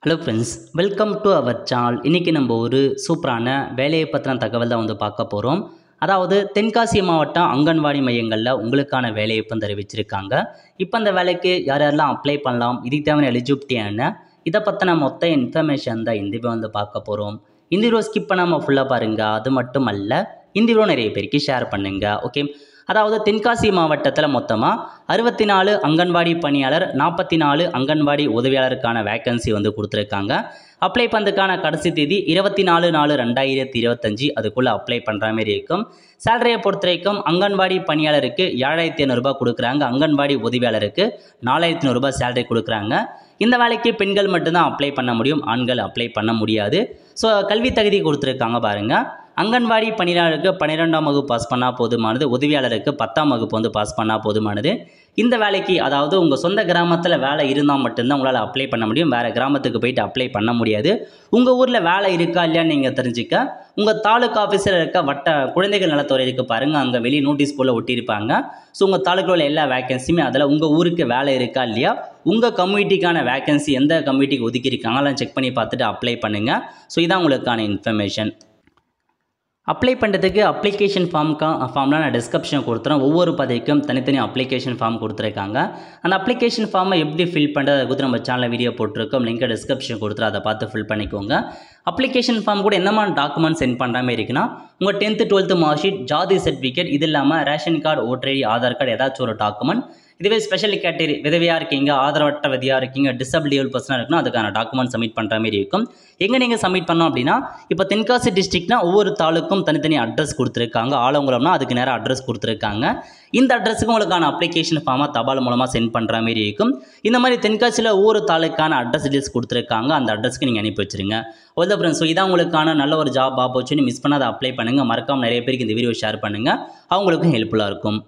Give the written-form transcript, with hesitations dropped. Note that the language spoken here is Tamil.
Hello friends, welcome to our channel. இன்றைக்கி நம்ம ஒரு சூப்பரான வேலையை பற்றின தகவல் தான் பார்க்க போகிறோம். அதாவது தென்காசி மாவட்டம் அங்கன்வாடி மையங்களில் உங்களுக்கான வேலையை இப்போ தெரிவிச்சிருக்காங்க. இப்போ அந்த வேலைக்கு யார் யாரெல்லாம் அப்ளை பண்ணலாம், இதுக்கு தேவையான எலிஜிபிலிட்டி என்ன, இதை பற்றின மொத்த இன்ஃபர்மேஷன் தான் இந்த வீடியோ பார்க்க போகிறோம். இந்த வீடியோ ஸ்கிப் பண்ணாமல் ஃபுல்லாக பாருங்கள். அது மட்டும் அல்ல, இந்த வீடியோ நிறைய பேருக்கு ஷேர் பண்ணுங்கள். ஓகே, அதாவது தென்காசி மாவட்டத்தில் மொத்தமாக 64 அங்கன்வாடி பணியாளர், 44 அங்கன்வாடி உதவியாளருக்கான வேக்கன்சி கொடுத்துருக்காங்க. அப்ளை பண்ணுறதுக்கான கடைசி தேதி 24/4/2025. அதுக்குள்ளே அப்ளை பண்ணுற மாதிரி இருக்கும். சேலரியை பொறுத்த வரைக்கும் அங்கன்வாடி பணியாளருக்கு 7,500 ரூபாய் கொடுக்குறாங்க. அங்கன்வாடி உதவியாளருக்கு 4,500 ரூபாய் சேலரி கொடுக்குறாங்க. இந்த வேலைக்கு பெண்கள் மட்டும்தான் அப்ளை பண்ண முடியும், ஆண்கள் அப்ளை பண்ண முடியாது. ஸோ கல்வி தகுதி கொடுத்துருக்காங்க பாருங்கள். அங்கன்வாடி பணியாளருக்கு 12ஆம் வகுப்பு பாஸ் பண்ணால் போதுமானது, உதவியாளருக்கு 10ஆம் வகுப்பு பாஸ் பண்ணால் போதுமானது. இந்த வேலைக்கு அதாவது உங்கள் சொந்த கிராமத்தில் வேலை இருந்தால் மட்டும்தான் உங்களால் அப்ளை பண்ண முடியும். வேறு கிராமத்துக்கு போயிட்டு அப்ளை பண்ண முடியாது. உங்கள் ஊரில் வேலை இருக்கா இல்லையான்னு நீங்கள் தெரிஞ்சுக்க உங்கள் தாலுக்கா ஆஃபீஸில் இருக்க குழந்தைகள் நலத்துறை இருக்குது பாருங்கள், அங்கே வெளியே நோட்டீஸ் போல் ஒட்டியிருப்பாங்க. ஸோ உங்கள் தாலுக்காவில் எல்லா வேக்கன்சியுமே அதில் உங்கள் ஊருக்கு வேலை இருக்கா இல்லையா, உங்கள் கம்யூனிட்டிக்கான வேக்கன்சி எந்த கம்யூனிட்டிக்கு ஒதுக்கியிருக்காங்க அதெல்லாம் செக் பண்ணி பார்த்துட்டு அப்ளை பண்ணுங்கள். ஸோ இதான் உங்களுக்கான இன்ஃபர்மேஷன். அப்ளை பண்ணுறதுக்கு அப்ளிகேஷன் ஃபார்ம்லாம் நான் டிஸ்கிரிப்ஷன் கொடுத்துறேன். ஒவ்வொரு பதவிக்கும் தனித்தனி அப்ளிகேஷன் ஃபார்ம் கொடுத்துருக்காங்க. அந்த அப்ளிகேஷன் ஃபார்மை எப்படி ஃபில் பண்ணுறது அதை கொடுத்து நம்ம சேனலில் வீடியோ போட்டிருக்கோம். லிங்கை டிஸ்கிரிப்ஷன் கொடுத்துரு, அதை பார்த்து ஃபில் பண்ணிக்கோங்க. அப்ளிகேஷன் ஃபார்ம் கூட என்னமான டாக்குமெண்ட்ஸ் சென்ட் பண்ணுற மாதிரி இருக்குன்னா, உங்கள் 10th 12th மார்க் ஷீட், ஜாதி சர்டிஃபிகேட், இது இல்லாமல் ration card, voter ID, Aadhaar card ஏதாச்சும் ஒரு டாக்குமெண்ட். இதுவே ஸ்பெஷல் கேட்டகரி விதவையாக இருக்கீங்க, ஆதரவற்ற விதையாக இருக்கீங்க, டிசபிலியபிள் பர்சனாக இருக்குன்னா அதுக்கான டாக்குமெண்ட் சப்மிட் பண்ணுற மாதிரி இருக்கும். எங்கே நீங்கள் சப்மிட் பண்ணோம் அப்படின்னா, இப்போ தென்காசி டிஸ்ட்ரிக்ட்னா ஒவ்வொரு தாலுக்கும் தனித்தனி அட்ரஸ் கொடுத்துருக்காங்க. ஆலங்குளம்னா அதுக்கு நேராக அட்ரஸ் கொடுத்துருக்காங்க. இந்த அட்ரஸுக்கு உங்களுக்கான அப்ளிகேஷன் ஃபார்மாக தபால் மூலமாக சென்ட் பண்ணுற மாதிரி இருக்கும். இந்த மாதிரி தென்காசியில் ஒவ்வொரு தாலுக்கான அட்ரஸ் டீல்ஸ் கொடுத்துருக்காங்க. அந்த அட்ரஸ்க்கு நீங்கள் அனுப்பி வச்சுருங்க. ஓகே ஃப்ரெண்ட்ஸ், ஸோ இதான் உங்களுக்கான நல்ல ஒரு ஜாப் ஆப்பர்ச்சுனிட்டி. மிஸ் பண்ணாத அப்ளை பண்ணுங்கள். மறக்காமல் நிறைய பேருக்கு இந்த வீடியோ ஷேர் பண்ணுங்கள், அவங்களுக்கும் ஹெல்ப்ஃபுல்லாக இருக்கும்.